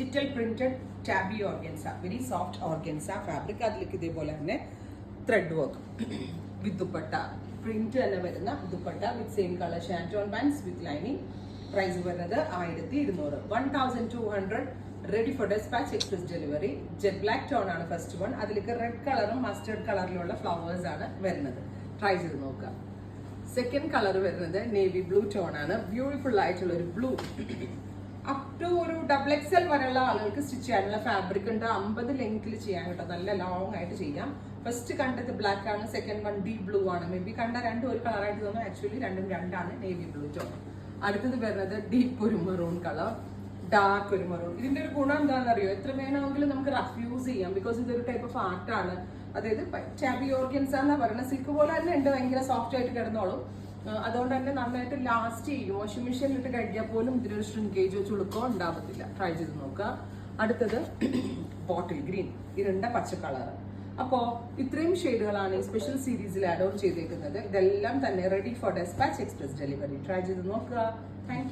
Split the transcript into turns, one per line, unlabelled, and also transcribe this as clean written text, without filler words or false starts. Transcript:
Digital printed tabby organza, very soft organza fabric. അതിലേക്ക് ഇതേപോലെ തന്നെ thread work with dupatta, print തന്നെ വരുന്ന dupatta with same colour shantoon pants with lining. Price വരുന്നത് 1200, 1200. Ready for despatch, express delivery. Jet black tone ആണ് first one. അതിലേക്ക് red കളറും mustard കളറിലുള്ള ഫ്ലവേഴ്സ് ആണ് വരുന്നത്. ട്രൈ ചെയ്ത് നോക്കുക. സെക്കൻഡ് കളർ വരുന്നത് നേവി ബ്ലൂ ടോൺ ആണ്. ബ്യൂട്ടിഫുൾ ആയിട്ടുള്ള ഒരു ബ്ലൂ. അപ് ടു ഒരു XXL വരെയുള്ള ആളുകൾക്ക് സ്റ്റിച്ച് ചെയ്യാനുള്ള ഫാബ്രിക് ഉണ്ട്. 50 ലെങ്ത്തിൽ ചെയ്യാൻ കേട്ടോ, നല്ല ലോങ് ആയിട്ട് ചെയ്യാം. ഫസ്റ്റ് കണ്ടത് ബ്ലാക്ക് ആണ്, സെക്കൻഡ് വൺ ഡീപ് ബ്ലൂ ആണ്. മേ ബി കണ്ട രണ്ടും ഒരു കളറായിട്ട് തോന്നുന്നു, ആക്ച്വലി രണ്ടും രണ്ടാണ്. Navy blue tone. അടുത്തത് വരുന്നത് ഡീപ്പ് ഒരു മെറൂൺ കളർ, ഡാർക്ക് ഒരു മെറൂൺ. ഇതിന്റെ ഒരു ഗുണം എന്താണെന്ന് അറിയോ, എത്ര വേണമെങ്കിലും നമുക്ക് റഫ് യൂസ് ചെയ്യാം. ബിക്കോസ് ഇതൊരു ടൈപ്പ് ഓഫ് ആർട്ടാണ്. അതായത് ടാബി ഓർഗൻസ എന്നാ പറയുന്നത്. സിൽക്ക് പോലെ തന്നെ ഉണ്ട്, ഭയങ്കര സോഫ്റ്റ് ആയിട്ട് കിടന്നോളും. അതുകൊണ്ട് തന്നെ നന്നായിട്ട് ലാസ്റ്റ് ചെയ്യും. വാഷിംഗ് മെഷീനിൽ ഇട്ട് കഴിക്കാൻ പോലും ഇതിനൊരു ശ്രിങ്കേജോ ചുളുക്കോ ഉണ്ടാവത്തില്ല. ട്രൈ ചെയ്ത് നോക്കുക. അടുത്തത് ബോട്ടിൽ ഗ്രീൻ, ഇരുണ്ട പച്ച കളർ. അപ്പോ ഇത്രയും ഷെയ്ഡുകളാണ് ഈ സ്പെഷ്യൽ സീരീസിൽ ആഡ് ഓൺ ചെയ്തേക്കുന്നത്. ഇതെല്ലാം തന്നെ ready for despatch, express delivery. Try ചെയ്ത് നോക്കുക. Thank U.